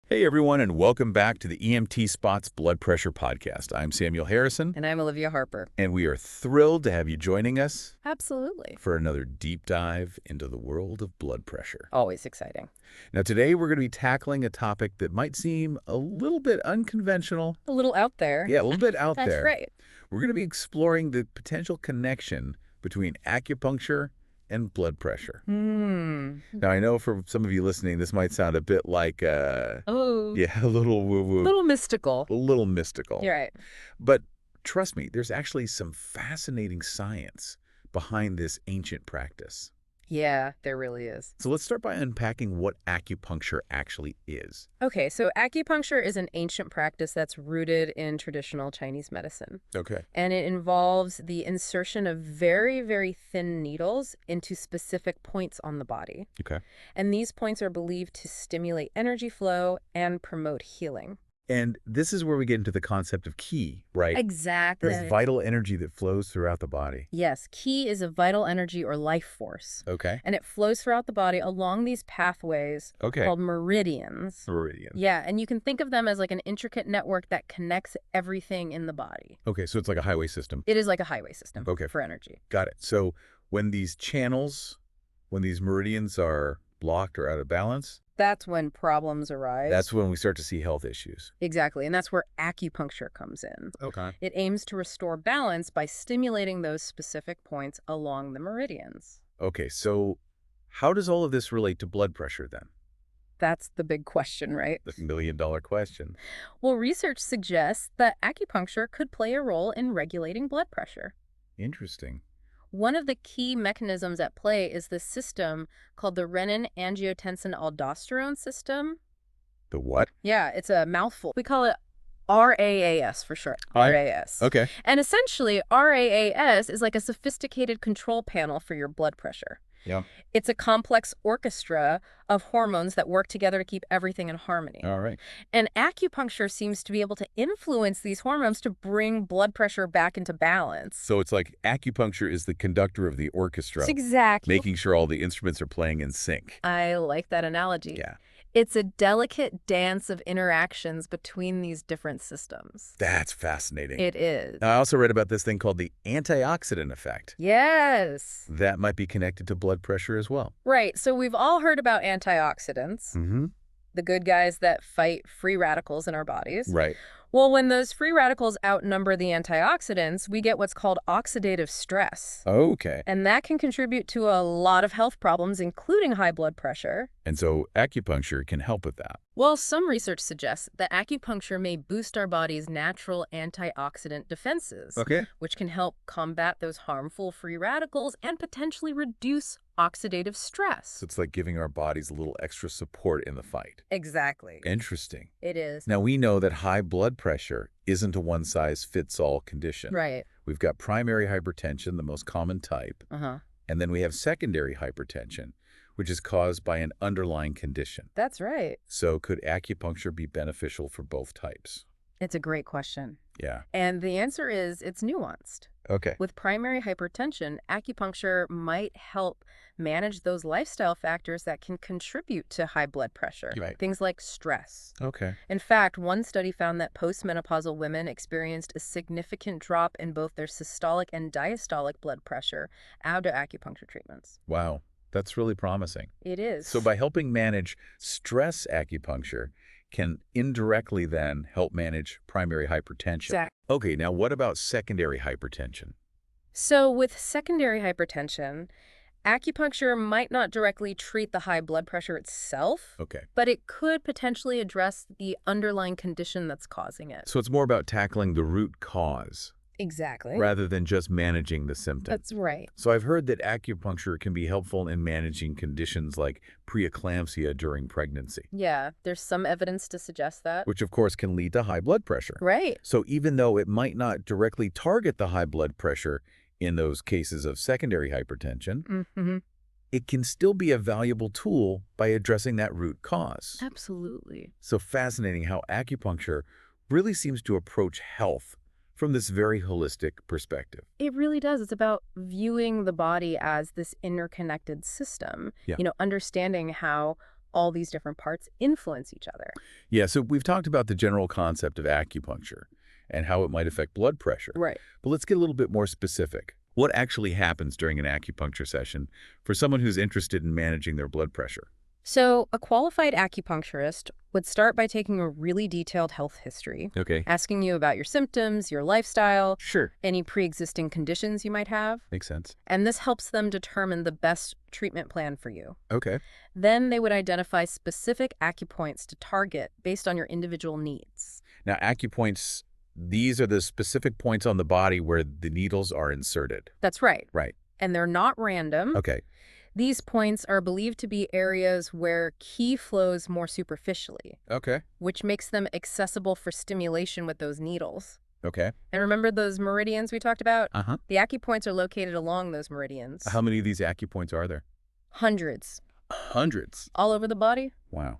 Hey everyone, and welcome back to the EMT Spot's Blood Pressure Podcast. I'm Samuel Harrison, And I'm Olivia Harper. and we are thrilled to have you joining us Absolutely. for another deep dive into the world of blood pressure. Always exciting. Now today we're going to be tackling a topic that might seem a little bit unconventional. A little out there. Yeah, a little bit out That's there. right. We're going to be exploring the potential connection between acupuncture and blood pressure. Now, I know for some of you listening, this might sound a bit like, a little woo-woo. A little mystical. A little mystical. You're right. But trust me, there's actually some fascinating science behind this ancient practice. Yeah, there really is. So let's start by unpacking what acupuncture actually is. Okay, so acupuncture is an ancient practice that's rooted in traditional Chinese medicine. Okay. And it involves the insertion of very, very thin needles into specific points on the body. Okay. And these points are believed to stimulate energy flow and promote healing. And this is where we get into the concept of qi, right? Exactly. There's vital energy that flows throughout the body. Yes, qi is a vital energy or life force. Okay. And it flows throughout the body along these pathways Okay. called meridians. Meridian. Yeah, and you can think of them as like an intricate network that connects everything in the body. Okay, so it's like a highway system. It is like a highway system Okay. for energy. Got it. So when these meridians are blocked or out of balance, That's when problems arise. that's when we start to see health issues. Exactly, and that's where acupuncture comes in. Okay. It aims to restore balance by stimulating those specific points along the meridians. Okay, so how does all of this relate to blood pressure then? That's the big question, right? The million-dollar question. Well, research suggests that acupuncture could play a role in regulating blood pressure. Interesting. One of the key mechanisms at play is this system called the renin-angiotensin-aldosterone system. The what? Yeah, it's a mouthful. We call it RAAS for short. RAAS. Okay. And essentially, RAAS is like a sophisticated control panel for your blood pressure. Yeah. It's a complex orchestra of hormones that work together to keep everything in harmony. All right. And acupuncture seems to be able to influence these hormones to bring blood pressure back into balance. So it's like acupuncture is the conductor of the orchestra, Exactly. making sure all the instruments are playing in sync. I like that analogy. Yeah. It's a delicate dance of interactions between these different systems. That's fascinating. It is. Now, I also read about this thing called the antioxidant effect. Yes. That might be connected to blood pressure as well. Right. So we've all heard about antioxidants, Mm-hmm. the good guys that fight free radicals in our bodies. Right. Well, when those free radicals outnumber the antioxidants, we get what's called oxidative stress. Okay. And that can contribute to a lot of health problems, including high blood pressure. And so acupuncture can help with that. Well, some research suggests that acupuncture may boost our body's natural antioxidant defenses, Okay. which can help combat those harmful free radicals and potentially reduce oxidative stress. So it's like giving our bodies a little extra support in the fight. Exactly. Interesting. It is. Now, we know that high blood pressure isn't a one-size-fits-all condition. Right. We've got primary hypertension, the most common type, Uh-huh. and then we have secondary hypertension, which is caused by an underlying condition. That's right. So could acupuncture be beneficial for both types? It's a great question. Yeah. And the answer is it's nuanced. Okay. With primary hypertension, acupuncture might help manage those lifestyle factors that can contribute to high blood pressure. Right. Things like stress. Okay. In fact, one study found that postmenopausal women experienced a significant drop in both their systolic and diastolic blood pressure after acupuncture treatments. Wow. That's really promising. It is. So by helping manage stress, acupuncture can indirectly then help manage primary hypertension. Exactly. Okay, now what about secondary hypertension? So with secondary hypertension, acupuncture might not directly treat the high blood pressure itself, Okay. but it could potentially address the underlying condition that's causing it. So it's more about tackling the root cause Exactly. rather than just managing the symptom. That's right. So I've heard that acupuncture can be helpful in managing conditions like preeclampsia during pregnancy, Yeah, there's some evidence to suggest that. which of course can lead to high blood pressure. Right. So even though it might not directly target the high blood pressure in those cases of secondary hypertension, Mm-hmm. it can still be a valuable tool by addressing that root cause. Absolutely. So fascinating how acupuncture really seems to approach health from this very holistic perspective. It really does. It's about viewing the body as this interconnected system, Yeah. understanding how all these different parts influence each other. Yeah, so we've talked about the general concept of acupuncture and how it might affect blood pressure. Right. But let's get a little bit more specific. What actually happens during an acupuncture session for someone who's interested in managing their blood pressure? So a qualified acupuncturist would start by taking a really detailed health history, Okay. asking you about your symptoms, your lifestyle, Sure. any pre-existing conditions you might have. Makes sense. And this helps them determine the best treatment plan for you. Okay. Then they would identify specific acupoints to target based on your individual needs. Now, acupoints, these are the specific points on the body where the needles are inserted. That's right. Right. And they're not random. Okay. These points are believed to be areas where qi flows more superficially, Okay. which makes them accessible for stimulation with those needles. Okay. And remember those meridians we talked about? Uh-huh. The acupoints are located along those meridians. How many of these acupoints are there? Hundreds. Hundreds. All over the body? Wow.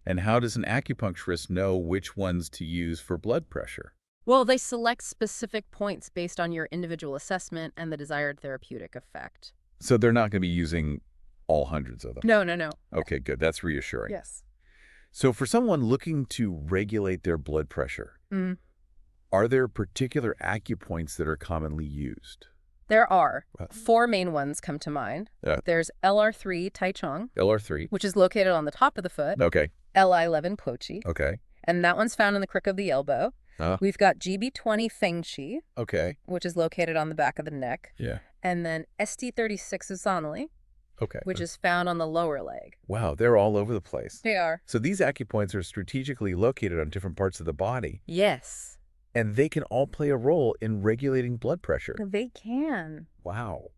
And how does an acupuncturist know which ones to use for blood pressure? Well, they select specific points based on your individual assessment and the desired therapeutic effect. So they're not going to be using all hundreds of them? No, no, no. Okay, good. That's reassuring. Yes. So for someone looking to regulate their blood pressure, are there particular acupoints that are commonly used? There are. Wow. 4 main ones come to mind. There's LR3 Tai Chong, LR3. which is located on the top of the foot. Okay. LI11 Pochi. Okay. And that one's found in the crook of the elbow. We've got GB20 Feng Qi, Okay. which is located on the back of the neck. Yeah. And then ST36 Uzanali, Okay. which is found on the lower leg. Wow, they're all over the place. They are. So these acupoints are strategically located on different parts of the body, Yes. and they can all play a role in regulating blood pressure. They can. Wow.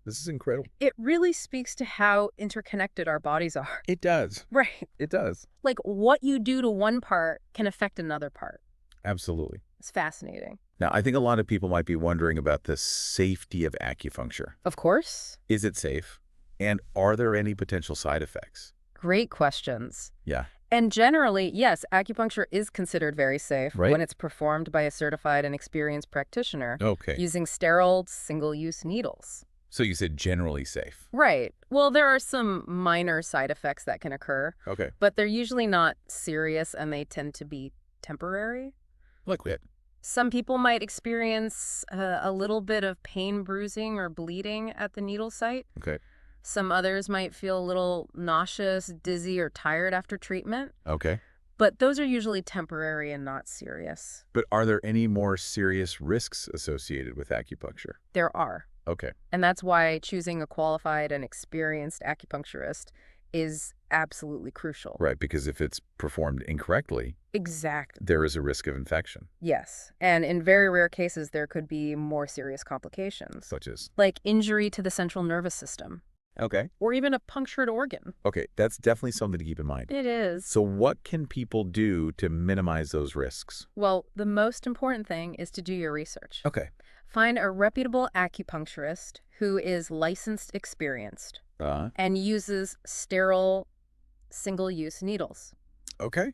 This is incredible. It really speaks to how interconnected our bodies are. It does. Right. It does. Like what you do to one part can affect another part. Absolutely. It's fascinating. Now, I think a lot of people might be wondering about the safety of acupuncture. Of course. Is it safe? And are there any potential side effects? Great questions. Yeah. And generally, yes, acupuncture is considered very safe Right. when it's performed by a certified and experienced practitioner Okay. using sterile, single-use needles. So you said generally safe. Right. Well, there are some minor side effects that can occur, Okay. but they're usually not serious and they tend to be temporary. Like what? Some people might experience a little bit of pain, bruising, or bleeding at the needle site. Okay. Some others might feel a little nauseous, dizzy, or tired after treatment. Okay. But those are usually temporary and not serious. But are there any more serious risks associated with acupuncture? There are. Okay. And that's why choosing a qualified and experienced acupuncturist is absolutely crucial. Right, because if it's performed incorrectly, Exactly. there is a risk of infection, Yes. And in very rare cases, there could be more serious complications, such as... like injury to the central nervous system, Okay. or even a punctured organ. Okay, that's definitely something to keep in mind. It is. So what can people do to minimize those risks? Well, the most important thing is to do your research. Okay. Find a reputable acupuncturist who is licensed, experienced, and uses sterile, single-use needles. Okay.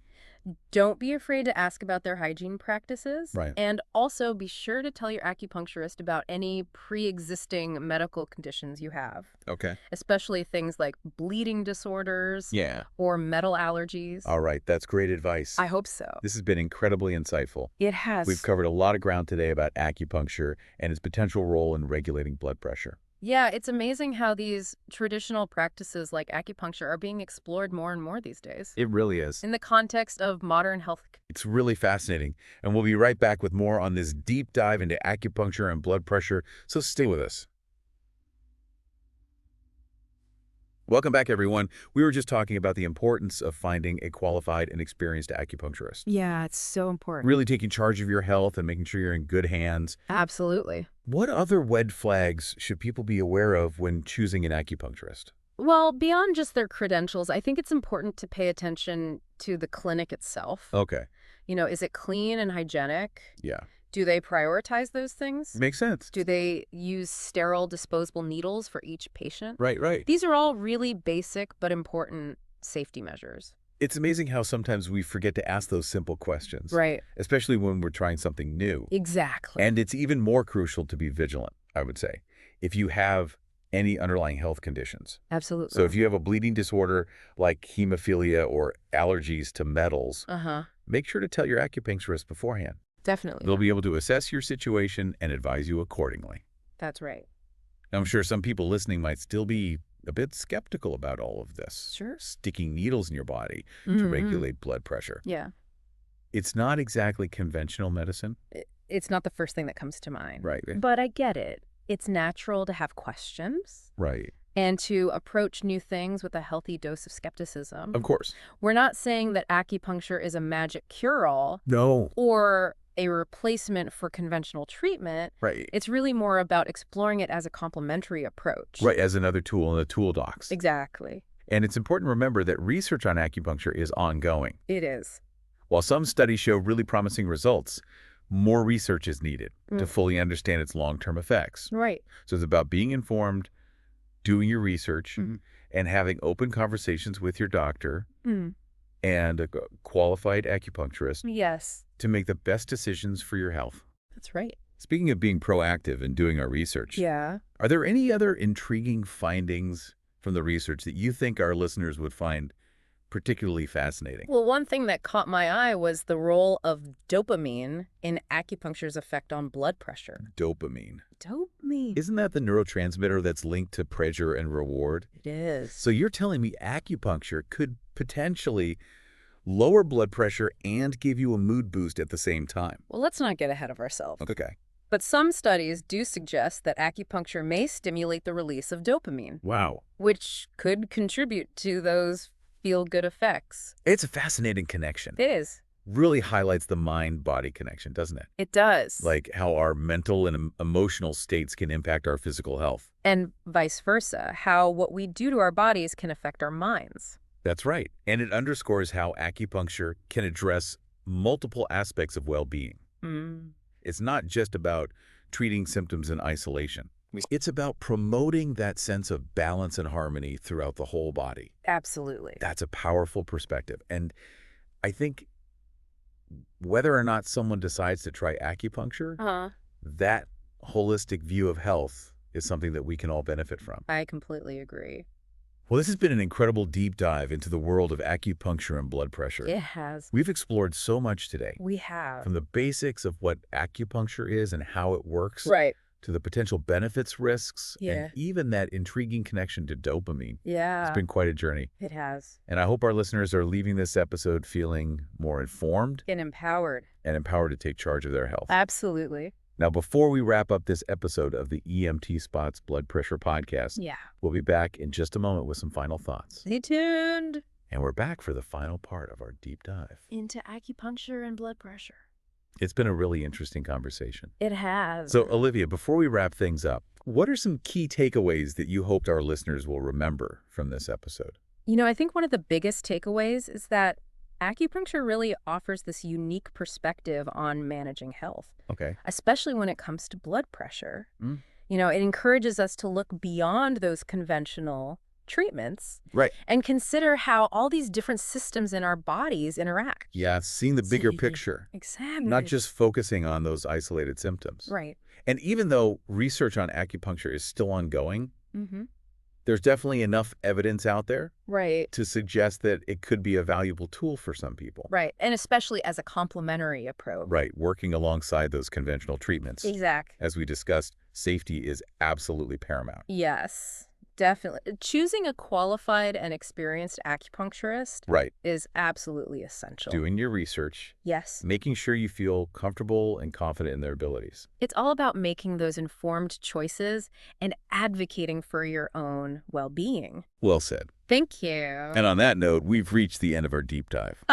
Don't be afraid to ask about their hygiene practices. Right. And also be sure to tell your acupuncturist about any pre-existing medical conditions you have, Okay. especially things like bleeding disorders Yeah. or metal allergies. All right, that's great advice. I hope so. This has been incredibly insightful. It has. We've covered a lot of ground today about acupuncture and its potential role in regulating blood pressure. Yeah, it's amazing how these traditional practices like acupuncture are being explored more and more these days. It really is. In the context of modern health. It's really fascinating. And we'll be right back with more on this deep dive into acupuncture and blood pressure, so stay with us. Welcome back, everyone. We were just talking about the importance of finding a qualified and experienced acupuncturist. Yeah, it's so important. Really taking charge of your health and making sure you're in good hands. Absolutely. What other red flags should people be aware of when choosing an acupuncturist? Well, beyond just their credentials, I think it's important to pay attention to the clinic itself. Okay. You know, is it clean and hygienic? Yeah. Do they prioritize those things? Makes sense. Do they use sterile disposable needles for each patient? Right, right. These are all really basic but important safety measures. It's amazing how sometimes we forget to ask those simple questions. Right. Especially when we're trying something new. Exactly. And it's even more crucial to be vigilant, I would say. If you have any underlying health conditions. Absolutely. So if you have a bleeding disorder like hemophilia or allergies to metals, make sure to tell your acupuncturist beforehand. Definitely. They'll be able to assess your situation and advise you accordingly. That's right. Now, I'm sure some people listening might still be a bit skeptical about all of this. Sure. Sticking needles in your body to regulate blood pressure. Yeah. It's not exactly conventional medicine. It's not the first thing that comes to mind. Right. But I get it. It's natural to have questions. Right. And to approach new things with a healthy dose of skepticism. Of course. We're not saying that acupuncture is a magic cure-all. No. Or a replacement for conventional treatment. Right. It's really more about exploring it as a complementary approach. Right, as another tool in the toolbox. Exactly. And it's important to remember that research on acupuncture is ongoing. It is. While some studies show really promising results, more research is needed to fully understand its long-term effects. Right. So it's about being informed, doing your research, and having open conversations with your doctor and a qualified acupuncturist. Yes. To make the best decisions for your health. That's right. Speaking of being proactive and doing our research, Yeah. are there any other intriguing findings from the research that you think our listeners would find particularly fascinating? Well, one thing that caught my eye was the role of dopamine in acupuncture's effect on blood pressure. Dopamine. Dopamine. Isn't that the neurotransmitter that's linked to pleasure and reward? It is. So you're telling me acupuncture could potentially lower blood pressure and give you a mood boost at the same time? Well, let's not get ahead of ourselves. Okay. But some studies do suggest that acupuncture may stimulate the release of dopamine. Wow. Which could contribute to those feel-good effects. It's a fascinating connection. It is. Really highlights the mind-body connection, doesn't it? It does. Like how our mental and emotional states can impact our physical health. And vice versa, how what we do to our bodies can affect our minds. That's right. And it underscores how acupuncture can address multiple aspects of well-being. It's not just about treating symptoms in isolation. It's about promoting that sense of balance and harmony throughout the whole body. Absolutely. That's a powerful perspective. And I think whether or not someone decides to try acupuncture, that holistic view of health is something that we can all benefit from. I completely agree. Well, this has been an incredible deep dive into the world of acupuncture and blood pressure. It has. We've explored so much today. We have. From the basics of what acupuncture is and how it works, Right. to the potential benefits, risks, Yeah. and even that intriguing connection to dopamine. Yeah. It's been quite a journey. It has. And I hope our listeners are leaving this episode feeling more informed And empowered. to take charge of their health. Absolutely. Now, before we wrap up this episode of the EMTSpot's Blood Pressure Podcast, we'll be back in just a moment with some final thoughts. Stay tuned. And we're back for the final part of our deep dive Into acupuncture and blood pressure. It's been a really interesting conversation. It has. So, Olivia, before we wrap things up, what are some key takeaways that you hoped our listeners will remember from this episode? You know, I think one of the biggest takeaways is that acupuncture really offers this unique perspective on managing health. Okay. Especially when it comes to blood pressure. You know, it encourages us to look beyond those conventional treatments. Right. And consider how all these different systems in our bodies interact. Yeah, seeing the bigger picture. Exactly. Not just focusing on those isolated symptoms. Right. And even though research on acupuncture is still ongoing, there's definitely enough evidence out there to suggest that it could be a valuable tool for some people. Right. And especially as a complementary approach. Right. Working alongside those conventional treatments. Exactly. As we discussed, safety is absolutely paramount. Yes. Definitely. Choosing a qualified and experienced acupuncturist is absolutely essential. Doing your research. Yes. Making sure you feel comfortable and confident in their abilities. It's all about making those informed choices and advocating for your own well-being. Well said. Thank you. And on that note, we've reached the end of our deep dive.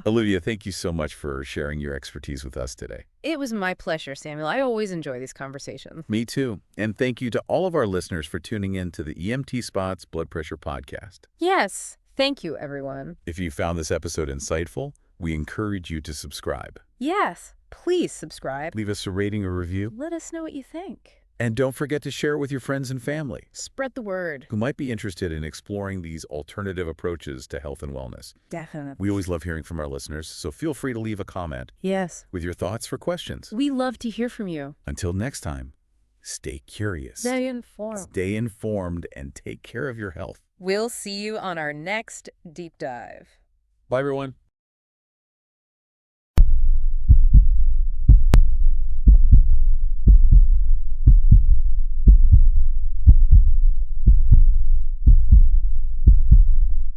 Olivia, thank you so much for sharing your expertise with us today. It was my pleasure, Samuel. I always enjoy these conversations. Me too. And thank you to all of our listeners for tuning in to the EMTSpot's Blood Pressure Podcast. Yes. Thank you, everyone. If you found this episode insightful, we encourage you to subscribe. Yes. Please subscribe. Leave us a rating or review. Let us know what you think. And don't forget to share it with your friends and family. Spread the word. Who might be interested in exploring these alternative approaches to health and wellness. Definitely. We always love hearing from our listeners, so feel free to leave a comment. Yes. With your thoughts or questions. We love to hear from you. Until next time, stay curious. Stay informed. Stay informed and take care of your health. We'll see you on our next deep dive. Bye, everyone.